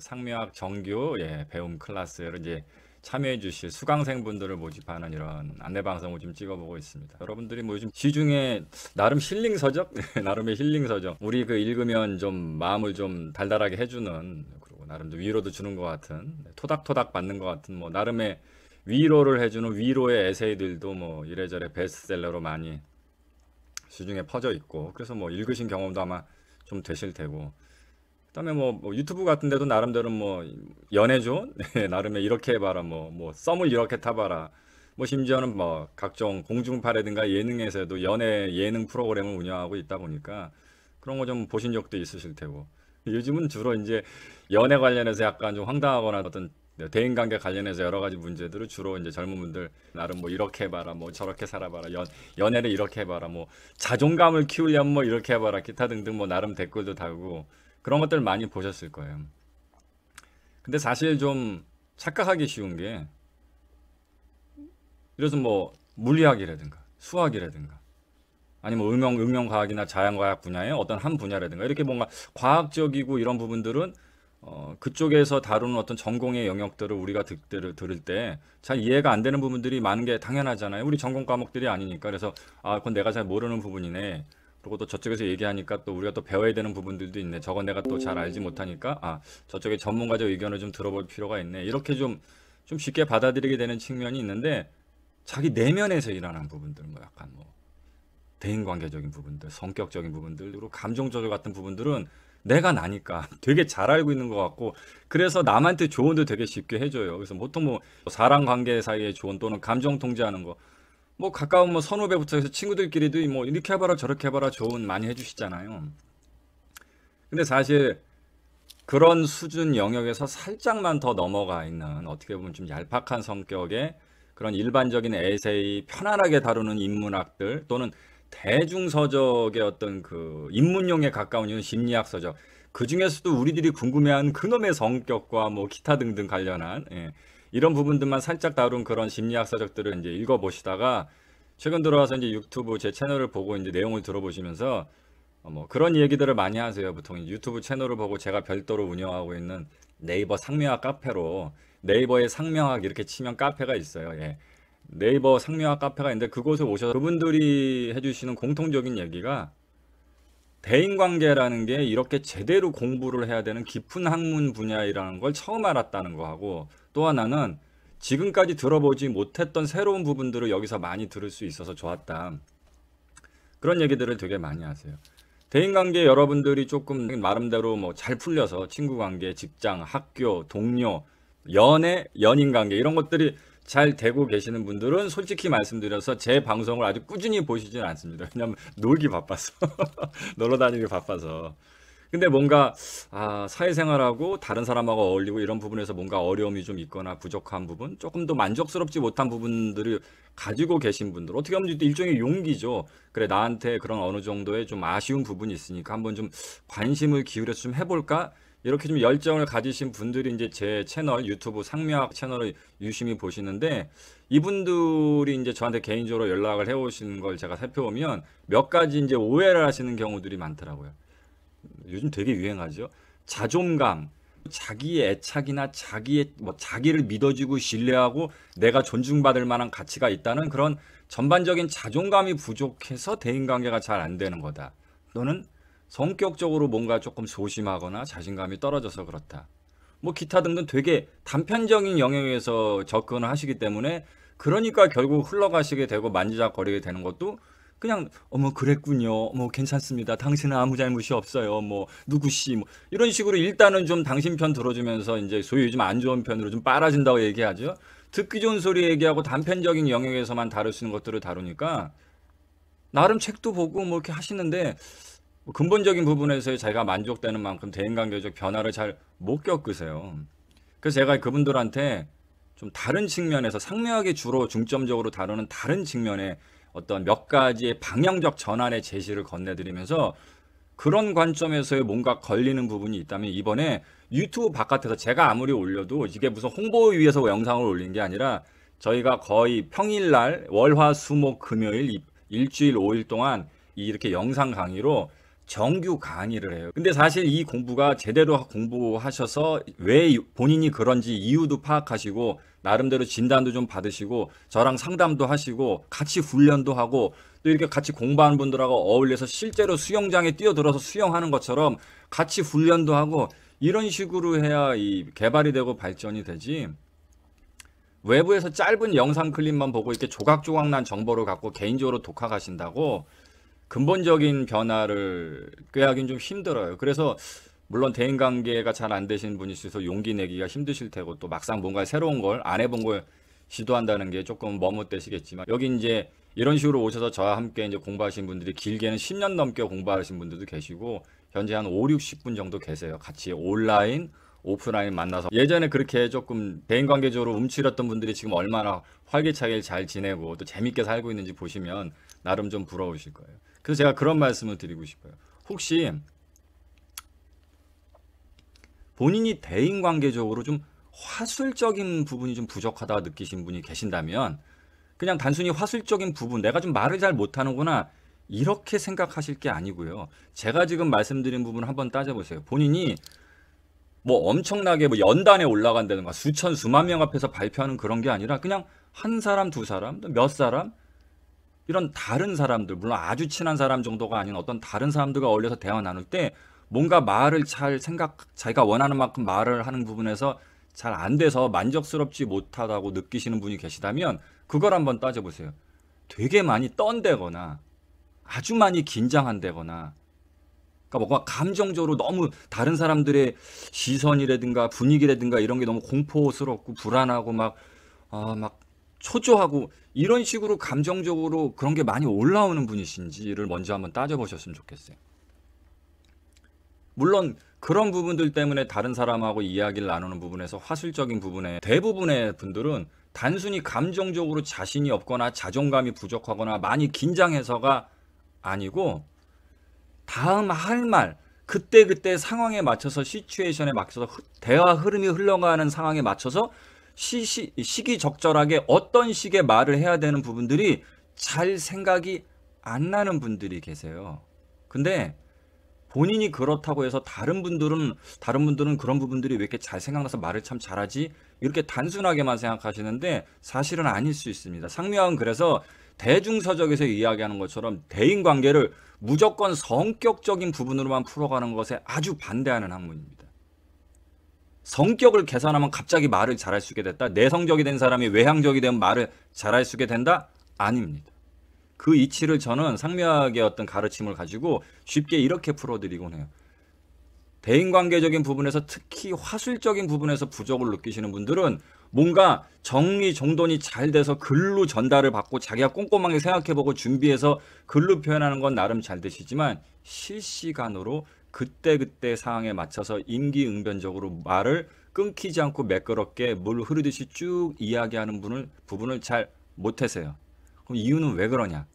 상명학 정규 배움 클래스를 이제 참여해 주실 수강생분들을 모집하는 이런 안내 방송을 좀 찍어보고 있습니다. 여러분들이 뭐 요즘 시중에 나름 힐링 서적, 나름의 힐링 서적, 우리 그 읽으면 좀 마음을 좀 달달하게 해주는, 그리고 나름도 위로도 주는 것 같은, 토닥토닥 받는 것 같은 뭐 나름의 위로를 해주는 위로의 에세이들도 뭐 이래저래 베스트셀러로 많이 시중에 퍼져 있고, 그래서 뭐 읽으신 경험도 아마 좀 되실 테고, 그다음에 뭐 유튜브 같은 데도 나름대로 뭐 연애존 나름의 이렇게 해봐라, 뭐 썸을 이렇게 타봐라, 뭐 심지어는 뭐 각종 공중파라든가 예능에서도 연애 예능 프로그램을 운영하고 있다 보니까 그런 거 좀 보신 적도 있으실 테고, 요즘은 주로 이제 연애 관련해서 약간 좀 황당하거나 어떤 대인관계 관련해서 여러 가지 문제들을 주로 이제 젊은 분들 나름 뭐 이렇게 해봐라, 뭐 저렇게 살아봐라, 연애를 이렇게 해봐라, 뭐 자존감을 키우려면 뭐 이렇게 해봐라, 기타 등등 뭐 나름 댓글도 달고 그런 것들 많이 보셨을 거예요. 근데 사실 좀 착각하기 쉬운 게, 그래서 뭐 물리학이라든가 수학이라든가 아니면 응용과학이나 자연과학 분야의 어떤 한 분야라든가 이렇게 뭔가 과학적이고 이런 부분들은 그쪽에서 다루는 어떤 전공의 영역들을 우리가 들을 때 잘 이해가 안 되는 부분들이 많은 게 당연하잖아요. 우리 전공 과목들이 아니니까. 그래서 아, 그건 내가 잘 모르는 부분이네. 그리고 또 저쪽에서 얘기하니까 또 우리가 또 배워야 되는 부분들도 있네. 저건 내가 또 잘 알지 못하니까 아, 저쪽에 전문가적 의견을 좀 들어볼 필요가 있네. 이렇게 좀 쉽게 받아들이게 되는 측면이 있는데, 자기 내면에서 일어나는 부분들, 뭐 약간 뭐 대인관계적인 부분들, 성격적인 부분들, 그리고 감정 조절 같은 부분들은 내가 나니까 되게 잘 알고 있는 것 같고, 그래서 남한테 조언도 되게 쉽게 해줘요. 그래서 보통 뭐 사람 관계 사이의 조언 또는 감정 통제하는 거, 뭐 가까운 뭐 선후배부터 해서 친구들끼리도 뭐 이렇게 해봐라 저렇게 해봐라 조언 많이 해주시잖아요. 근데 사실 그런 수준 영역에서 살짝만 더 넘어가 있는, 어떻게 보면 좀 얄팍한 성격의 그런 일반적인 에세이, 편안하게 다루는 인문학들 또는 대중서적의 어떤 그 입문용에 가까운 이런 심리학 서적, 그 중에서도 우리들이 궁금해하는 그놈의 성격과 뭐 기타 등등 관련한 이런 부분들만 살짝 다룬 그런 심리학 서적들을 이제 읽어보시다가 최근 들어와서 이제 유튜브 제 채널을 보고 이제 내용을 들어보시면서 뭐 그런 얘기들을 많이 하세요. 보통 유튜브 채널을 보고 제가 별도로 운영하고 있는 네이버 상명학 카페로, 네이버에 상명학 이렇게 치면 카페가 있어요. 네이버 상명학 카페가 있는데 그곳에 오셔서 그분들이 해주시는 공통적인 얘기가, 대인관계라는 게 이렇게 제대로 공부를 해야 되는 깊은 학문 분야이라는 걸 처음 알았다는 거하고, 또 하나는 지금까지 들어보지 못했던 새로운 부분들을 여기서 많이 들을 수 있어서 좋았다. 그런 얘기들을 되게 많이 하세요. 대인관계 여러분들이 조금 나름대로 뭐 잘 풀려서 친구관계, 직장, 학교, 동료, 연애, 연인관계 이런 것들이 잘 되고 계시는 분들은 솔직히 말씀드려서 제 방송을 아주 꾸준히 보시지는 않습니다. 왜냐면 놀기 바빠서. 놀러 다니기 바빠서. 근데 뭔가 사회생활하고 다른 사람하고 어울리고 이런 부분에서 뭔가 어려움이 좀 있거나 부족한 부분, 조금 더 만족스럽지 못한 부분들을 가지고 계신 분들, 어떻게 보면 일종의 용기죠. 그래, 나한테 그런 어느 정도의 좀 아쉬운 부분이 있으니까 한번 좀 관심을 기울여서 좀 해볼까? 이렇게 좀 열정을 가지신 분들이 이제 제 채널, 유튜브 상명학 채널을 유심히 보시는데, 이분들이 이제 저한테 개인적으로 연락을 해오시는 걸 제가 살펴보면 몇 가지 이제 오해를 하시는 경우들이 많더라고요. 요즘 되게 유행하죠. 자존감, 자기의 애착이나 자기를 믿어주고 신뢰하고 내가 존중받을 만한 가치가 있다는 그런 전반적인 자존감이 부족해서 대인관계가 잘 안 되는 거다. 또는 성격적으로 뭔가 조금 소심하거나 자신감이 떨어져서 그렇다. 뭐 기타 등등 되게 단편적인 영역에서 접근을 하시기 때문에, 그러니까 결국 흘러가시게 되고 만지작거리게 되는 것도 그냥 어머 그랬군요, 뭐 괜찮습니다, 당신은 아무 잘못이 없어요, 뭐 누구씨, 뭐 이런 식으로 일단은 좀 당신 편 들어주면서 이제 소위 요즘 안 좋은 편으로 좀 빨아진다고 얘기하죠. 듣기 좋은 소리 얘기하고 단편적인 영역에서만 다룰 수 있는 것들을 다루니까 나름 책도 보고 뭐 이렇게 하시는데, 뭐 근본적인 부분에서 자기가 만족되는 만큼 대인관계적 변화를 잘 못 겪으세요. 그래서 제가 그분들한테 좀 다른 측면에서 상명하게 주로 중점적으로 다루는 다른 측면의 어떤 몇 가지의 방향적 전환의 제시를 건네드리면서, 그런 관점에서의 뭔가 걸리는 부분이 있다면 이번에 유튜브 바깥에서 제가 아무리 올려도 이게 무슨 홍보를 위해서 영상을 올린 게 아니라, 저희가 거의 평일날 월화 수목 금요일 일주일 5일 동안 이렇게 영상 강의로 정규 강의를 해요. 근데 사실 이 공부가 제대로 공부하셔서 왜 본인이 그런지 이유도 파악하시고 나름대로 진단도 좀 받으시고 저랑 상담도 하시고 같이 훈련도 하고 또 이렇게 같이 공부하는 분들하고 어울려서 실제로 수영장에 뛰어들어서 수영하는 것처럼 같이 훈련도 하고 이런 식으로 해야 이 개발이 되고 발전이 되지. 외부에서 짧은 영상 클립만 보고 이렇게 조각조각 난 정보를 갖고 개인적으로 독학하신다고 근본적인 변화를 꾀하기는 좀 힘들어요. 그래서 물론 대인관계가 잘 안 되시는 분이 있어서 용기 내기가 힘드실 테고 또 막상 뭔가 새로운 걸 안 해본 걸 시도한다는 게 조금 머뭇대시겠지만 여기 이제 이런 식으로 오셔서 저와 함께 이제 공부하신 분들이 길게는 10년 넘게 공부하신 분들도 계시고 현재 한 5, 60분 정도 계세요. 같이 온라인, 오프라인 만나서 예전에 그렇게 조금 대인관계적으로 움츠렸던 분들이 지금 얼마나 활기차게 잘 지내고 또 재밌게 살고 있는지 보시면 나름 좀 부러우실 거예요. 그래서 제가 그런 말씀을 드리고 싶어요. 혹시 본인이 대인관계적으로 좀 화술적인 부분이 좀 부족하다 느끼신 분이 계신다면 그냥 단순히 화술적인 부분, 내가 좀 말을 잘 못하는구나 이렇게 생각하실 게 아니고요. 제가 지금 말씀드린 부분을 한번 따져보세요. 본인이 뭐 엄청나게 뭐 연단에 올라간다든가 수천 수만 명 앞에서 발표하는 그런 게 아니라 그냥 한 사람 두 사람 몇 사람 이런 다른 사람들 물론 아주 친한 사람 정도가 아닌 어떤 다른 사람들과 어울려서 대화 나눌 때 뭔가 말을 잘 자기가 원하는 만큼 말을 하는 부분에서 잘 안 돼서 만족스럽지 못하다고 느끼시는 분이 계시다면 그걸 한번 따져보세요. 되게 많이 떤대거나 아주 많이 긴장한다거나 그러니까 뭔가 감정적으로 너무 다른 사람들의 시선이라든가 분위기라든가 이런 게 너무 공포스럽고 불안하고 막 초조하고 이런 식으로 감정적으로 그런 게 많이 올라오는 분이신지를 먼저 한번 따져보셨으면 좋겠어요. 물론 그런 부분들 때문에 다른 사람하고 이야기를 나누는 부분에서 화술적인 부분에 대부분의 분들은 단순히 감정적으로 자신이 없거나 자존감이 부족하거나 많이 긴장해서가 아니고 다음 할 말, 그때 상황에 맞춰서 시츄에이션에 맞춰서 대화 흐름이 흘러가는 상황에 맞춰서 시기적절하게 어떤 식의 말을 해야 되는 부분들이 잘 생각이 안 나는 분들이 계세요. 근데 본인이 그렇다고 해서 다른 분들은 그런 부분들이 왜 이렇게 잘 생각나서 말을 참 잘하지? 이렇게 단순하게만 생각하시는데 사실은 아닐 수 있습니다. 상묘학은 그래서 대중서적에서 이야기하는 것처럼 대인관계를 무조건 성격적인 부분으로만 풀어가는 것에 아주 반대하는 학문입니다. 성격을 계산하면 갑자기 말을 잘할 수 있게 됐다. 내성적이 된 사람이 외향적이 되면 말을 잘할 수 있게 된다? 아닙니다. 그 이치를 저는 상묘학의 어떤 가르침을 가지고 쉽게 이렇게 풀어드리곤 해요. 대인관계적인 부분에서 특히 화술적인 부분에서 부족을 느끼시는 분들은 뭔가 정리정돈이 잘 돼서 글로 전달을 받고 자기가 꼼꼼하게 생각해보고 준비해서 글로 표현하는 건 나름 잘 되시지만 실시간으로 그때 상황에 맞춰서 임기응변적으로 말을 끊기지 않고 매끄럽게 물 흐르듯이 쭉 이야기하는 부분을 잘 못하세요. 그럼 이유는 왜 그러냐?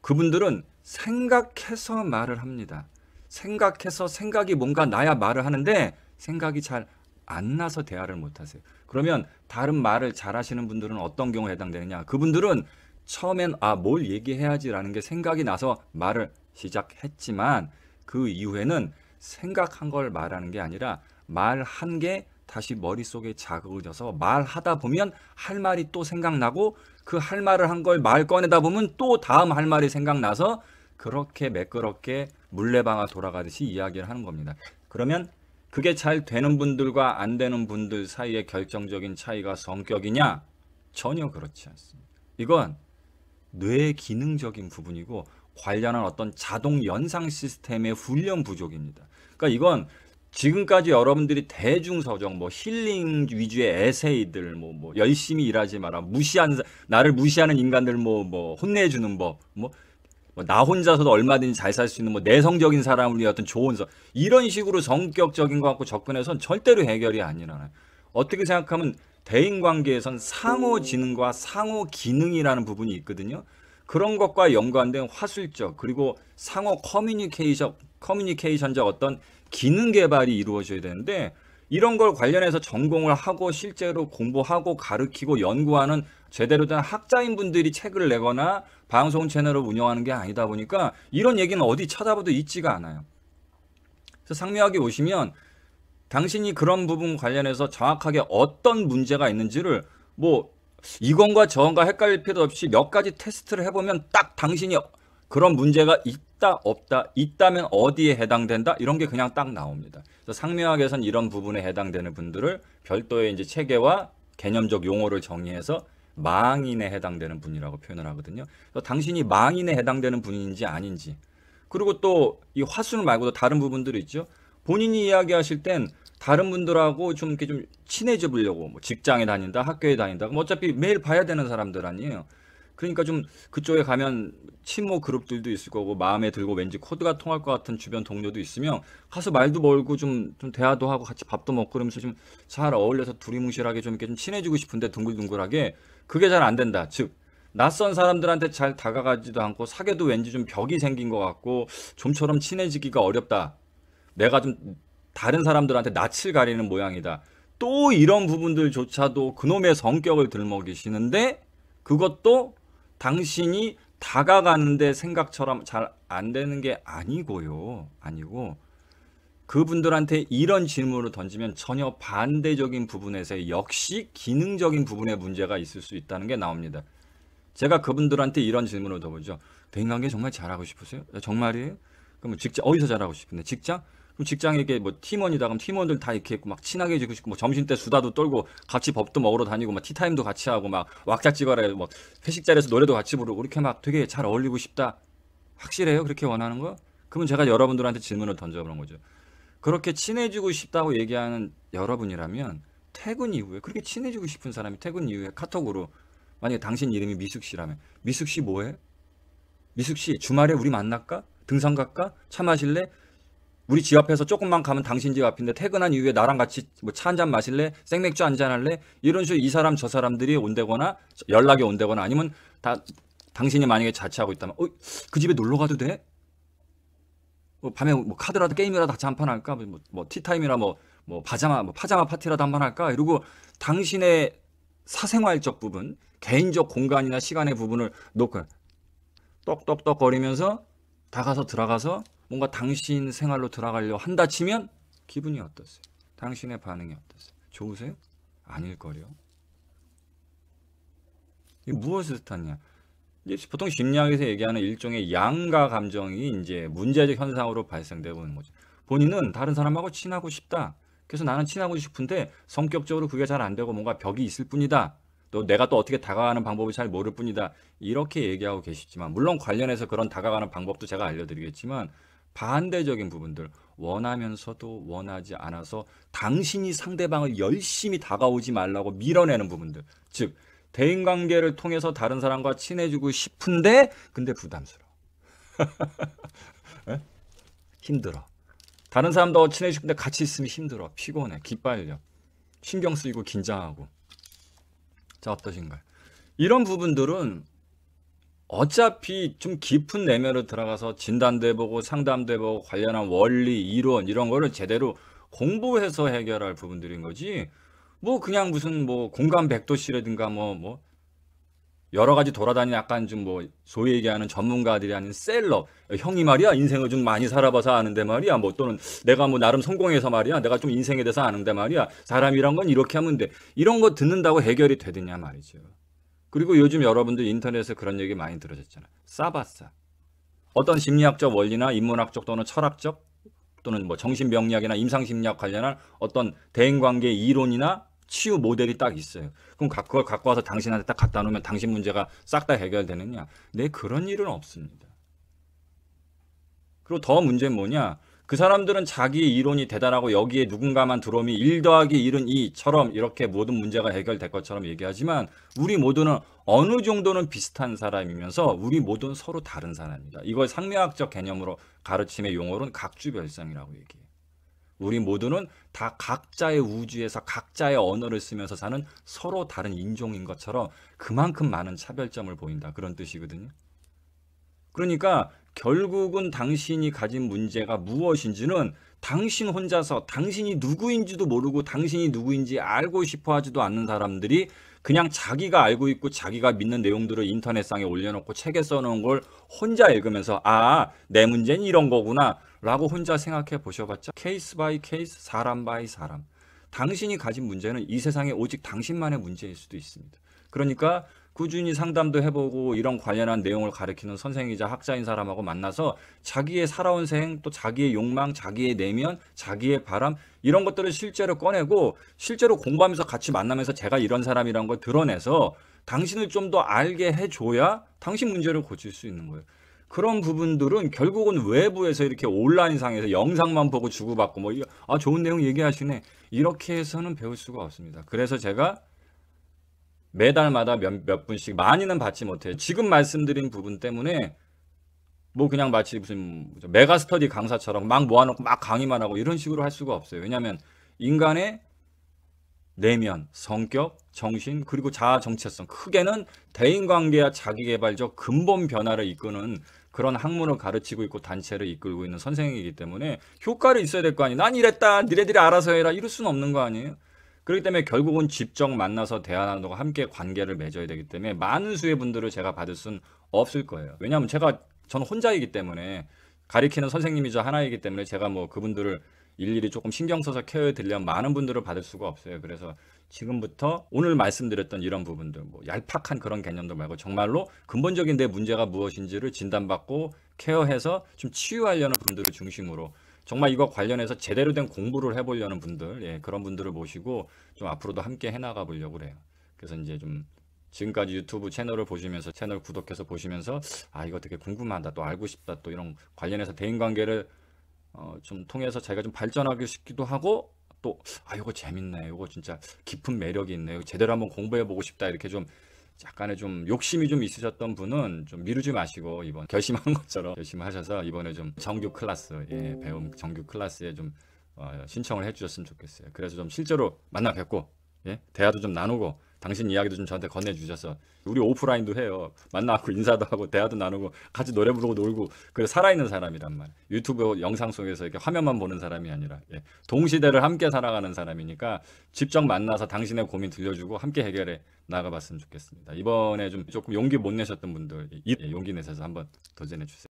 그분들은 생각해서 말을 합니다. 생각해서 생각이 뭔가 나야 말을 하는데 생각이 잘 안 나서 대화를 못하세요. 그러면 다른 말을 잘 하시는 분들은 어떤 경우에 해당되느냐? 그분들은 처음엔 뭘 얘기해야지라는 게 생각이 나서 말을 시작했지만 그 이후에는 생각한 걸 말하는 게 아니라 말한 게 다시 머릿속에 자극져서 말하다 보면 할 말이 또 생각나고 그 할 말을 한 걸 말 꺼내다 보면 또 다음 할 말이 생각나서 그렇게 매끄럽게 물레방아 돌아가듯이 이야기를 하는 겁니다. 그러면 그게 잘 되는 분들과 안 되는 분들 사이의 결정적인 차이가 성격이냐? 전혀 그렇지 않습니다. 이건 뇌의 기능적인 부분이고 관련한 어떤 자동 연상 시스템의 훈련 부족입니다. 그러니까 이건 지금까지 여러분들이 대중서적, 힐링 위주의 에세이들, 열심히 일하지 마라, 나를 무시하는 인간들, 혼내주는 법, 나 혼자서도 얼마든지 잘 살 수 있는 내성적인 사람을 위한 어떤 조언서 이런 식으로 성격적인 것 갖고 접근해서는 절대로 해결이 안 일어나요. 어떻게 생각하면 대인관계에선 상호지능과 상호기능이라는 부분이 있거든요. 그런 것과 연관된 화술적 그리고 상호 커뮤니케이션적 어떤 기능 개발이 이루어져야 되는데 이런 걸 관련해서 전공을 하고 실제로 공부하고 가르치고 연구하는 제대로 된 학자인 분들이 책을 내거나 방송 채널을 운영하는 게 아니다 보니까 이런 얘기는 어디 찾아봐도 있지가 않아요. 그래서 상미학에 오시면 당신이 그런 부분 관련해서 정확하게 어떤 문제가 있는지를 뭐 이건과 저건가 헷갈릴 필요 없이 몇 가지 테스트를 해보면 딱 당신이 그런 문제가 있다 없다 있다면 어디에 해당된다 이런 게 그냥 딱 나옵니다. 그래서 상명학에서는 이런 부분에 해당되는 분들을 별도의 이제 체계와 개념적 용어를 정의해서 망인에 해당되는 분이라고 표현을 하거든요. 그래서 당신이 망인에 해당되는 분인지 아닌지, 그리고 또 이 화술 말고도 다른 부분들이 있죠. 본인이 이야기하실 땐 다른 분들하고 좀 이렇게 좀 친해져 보려고 뭐 직장에 다닌다, 학교에 다닌다. 그럼 어차피 매일 봐야 되는 사람들 아니에요. 그러니까 좀 그쪽에 가면 친모 그룹들도 있을 거고 마음에 들고 왠지 코드가 통할 것 같은 주변 동료도 있으면 가서 말도 걸고 좀 대화도 하고 같이 밥도 먹고 그러면서 좀 잘 어울려서 두리뭉실하게 좀 이렇게 좀 친해지고 싶은데 둥글둥글하게 그게 잘 안 된다. 즉 낯선 사람들한테 잘 다가가지도 않고 사귀어도 왠지 좀 벽이 생긴 것 같고 좀처럼 친해지기가 어렵다. 내가 좀 다른 사람들한테 낯을 가리는 모양이다. 또 이런 부분들조차도 그놈의 성격을 들먹이시는데 그것도 당신이 다가가는데 생각처럼 잘 안 되는 게 아니고요. 아니고 그분들한테 이런 질문을 던지면 전혀 반대적인 부분에서 역시 기능적인 부분에 문제가 있을 수 있다는 게 나옵니다. 제가 그분들한테 이런 질문을 던져보죠. 대인관계 정말 잘하고 싶으세요? 정말이에요? 그럼 직장 어디서 잘하고 싶은데? 직장? 그럼 직장에 이게 뭐 팀원이다. 그럼 팀원들 다 이렇게 막 친하게 지고 싶고 뭐 점심 때 수다도 떨고 같이 밥도 먹으러 다니고 막 티타임도 같이 하고 막 왁자 찍어라 뭐 회식 자리에서 노래도 같이 부르고 이렇게 막 되게 잘 어울리고 싶다. 확실해요? 그렇게 원하는 거? 그러면 제가 여러분들한테 질문을 던져보는 거죠. 그렇게 친해지고 싶다고 얘기하는 여러분이라면 퇴근 이후에 그렇게 친해지고 싶은 사람이 퇴근 이후에 카톡으로 만약에 당신 이름이 미숙 씨라면 미숙 씨 뭐해? 미숙 씨 주말에 우리 만날까? 등산 갈까? 차 마실래? 우리 집 앞에서 조금만 가면 당신 집 앞인데 퇴근한 이후에 나랑 같이 뭐 차 한 잔 마실래? 생맥주 한잔 할래? 이런 식으로 이 사람 저 사람들이 온다거나 연락이 온다거나 아니면 당신이 만약에 자취하고 있다면 그 집에 놀러 가도 돼? 뭐 밤에 뭐 카드라도 게임이라도 같이 한판 할까? 뭐 티타임이나 뭐 파자마 파티라도 한판 할까? 이러고 당신의 사생활적 부분, 개인적 공간이나 시간의 부분을 놓고 똑똑똑거리면서 들어가서 뭔가 당신 생활로 들어가려고 한다 치면 기분이 어떠세요? 당신의 반응이 어떠세요? 좋으세요? 아닐걸요. 이게 무엇을 뜻하냐? 이제 보통 심리학에서 얘기하는 일종의 양가 감정이 이제 문제적 현상으로 발생되고 있는 거죠. 본인은 다른 사람하고 친하고 싶다. 그래서 나는 친하고 싶은데 성격적으로 그게 잘 안 되고 뭔가 벽이 있을 뿐이다. 또 내가 또 어떻게 다가가는 방법을 잘 모를 뿐이다. 이렇게 얘기하고 계시지만 물론 관련해서 그런 다가가는 방법도 제가 알려드리겠지만 반대적인 부분들 원하면서도 원하지 않아서 당신이 상대방을 열심히 다가오지 말라고 밀어내는 부분들 즉 대인관계를 통해서 다른 사람과 친해지고 싶은데 근데 부담스러워. 에? 힘들어. 다른 사람도 친해지고 싶은데 같이 있으면 힘들어. 피곤해. 기빨려. 신경 쓰이고 긴장하고. 자 어떠신가요? 이런 부분들은 어차피 좀 깊은 내면으로 들어가서 진단도 해보고 상담도 해보고 관련한 원리, 이론 이런 거를 제대로 공부해서 해결할 부분들인 거지. 뭐 그냥 무슨 뭐 공감 백도시라든가 뭐 여러 가지 돌아다니는 약간 좀 뭐 소위 얘기하는 전문가들이 아닌 셀럽 형이 말이야 인생을 좀 많이 살아봐서 아는데 말이야 뭐 또는 내가 뭐 나름 성공해서 말이야 내가 좀 인생에 대해서 아는데 말이야 사람이란 건 이렇게 하면 돼 이런 거 듣는다고 해결이 되느냐 말이죠. 그리고 요즘 여러분들 인터넷에 그런 얘기 많이 들으셨잖아요. 싸바싸. 어떤 심리학적 원리나 인문학적 또는 철학적 또는 뭐 정신병리학이나 임상심리학 관련한 어떤 대인관계 이론이나 치유 모델이 딱 있어요. 그럼 그걸 갖고 와서 당신한테 딱 갖다 놓으면 당신 문제가 싹 다 해결되느냐? 네, 그런 일은 없습니다. 그리고 더 문제는 뭐냐? 그 사람들은 자기 이론이 대단하고 여기에 누군가만 들어오면 1 더하기 1은 2처럼 이렇게 모든 문제가 해결될 것처럼 얘기하지만 우리 모두는 어느 정도는 비슷한 사람이면서 우리 모두는 서로 다른 사람입니다. 이걸 상명학적 개념으로 가르침의 용어로는 각주별성이라고 얘기해요. 우리 모두는 다 각자의 우주에서 각자의 언어를 쓰면서 사는 서로 다른 인종인 것처럼 그만큼 많은 차별점을 보인다. 그런 뜻이거든요. 그러니까 결국은 당신이 가진 문제가 무엇인지는 당신 혼자서 당신이 누구인지도 모르고 당신이 누구인지 알고 싶어 하지도 않는 사람들이 그냥 자기가 알고 있고 자기가 믿는 내용들을 인터넷상에 올려놓고 책에 써놓은 걸 혼자 읽으면서 아, 내 문제는 이런 거구나 라고 혼자 생각해 보셔봤자 케이스 바이 케이스, 사람 바이 사람. 당신이 가진 문제는 이 세상에 오직 당신만의 문제일 수도 있습니다. 그러니까 꾸준히 상담도 해보고 이런 관련한 내용을 가르치는 선생이자 학자인 사람하고 만나서 자기의 살아온 생, 또 자기의 욕망, 자기의 내면, 자기의 바람 이런 것들을 실제로 꺼내고 실제로 공부하면서 같이 만나면서 제가 이런 사람이란 걸 드러내서 당신을 좀 더 알게 해줘야 당신 문제를 고칠 수 있는 거예요. 그런 부분들은 결국은 외부에서 이렇게 온라인상에서 영상만 보고 주고받고 뭐 아, 좋은 내용 얘기하시네 이렇게 해서는 배울 수가 없습니다. 그래서 제가 매달마다 몇 분씩 많이는 받지 못해요. 지금 말씀드린 부분 때문에 뭐 그냥 마치 무슨 메가스터디 강사처럼 막 모아놓고 막 강의만 하고 이런 식으로 할 수가 없어요. 왜냐하면 인간의 내면, 성격, 정신 그리고 자아 정체성 크게는 대인관계와 자기개발적 근본 변화를 이끄는 그런 학문을 가르치고 있고 단체를 이끌고 있는 선생이기 때문에 효과를 있어야 될 거 아니에요. 난 이랬다 니네들이 알아서 해라 이럴 수는 없는 거 아니에요. 그렇기 때문에 결국은 직접 만나서 대화 나누고 함께 관계를 맺어야 되기 때문에 많은 수의 분들을 제가 받을 수는 없을 거예요. 왜냐하면 저는 혼자이기 때문에 가리키는 선생님이자 하나이기 때문에 제가 뭐 그분들을 일일이 조금 신경 써서 케어해 드리려면 많은 분들을 받을 수가 없어요. 그래서 지금부터 오늘 말씀드렸던 이런 부분들 뭐 얄팍한 그런 개념도 말고 정말로 근본적인 내 문제가 무엇인지를 진단받고 케어해서 좀 치유하려는 분들을 중심으로 정말 이거 관련해서 제대로 된 공부를 해보려는 분들, 예, 그런 분들을 모시고 좀 앞으로도 함께 해나가 보려고 그래요. 그래서 이제 좀 지금까지 유튜브 채널을 보시면서 채널 구독해서 보시면서 아 이거 되게 궁금하다 또 알고 싶다 또 이런 관련해서 대인관계를 좀 통해서 자기가 좀 발전하기 싶기도 하고 또 아 이거 재밌네 이거 진짜 깊은 매력이 있네 제대로 한번 공부해 보고 싶다 이렇게 좀 약간의 좀 욕심이 좀 있으셨던 분은 좀 미루지 마시고 이번 결심한 것처럼 열심히 하셔서 이번에 좀 정규 클래스 예, 배움 정규 클래스에 좀 신청을 해주셨으면 좋겠어요. 그래서 좀 실제로 만나 뵙고 예? 대화도 좀 나누고 당신 이야기도 좀 저한테 건네주셔서 우리 오프라인도 해요. 만나고 인사도 하고 대화도 나누고 같이 노래 부르고 놀고 그래 살아있는 사람이란 말이에요. 유튜브 영상 속에서 이렇게 화면만 보는 사람이 아니라 예. 동시대를 함께 살아가는 사람이니까 직접 만나서 당신의 고민 들려주고 함께 해결해 나가봤으면 좋겠습니다. 이번에 좀 조금 용기 못 내셨던 분들 이 용기 내셔서 한번 도전해 주세요.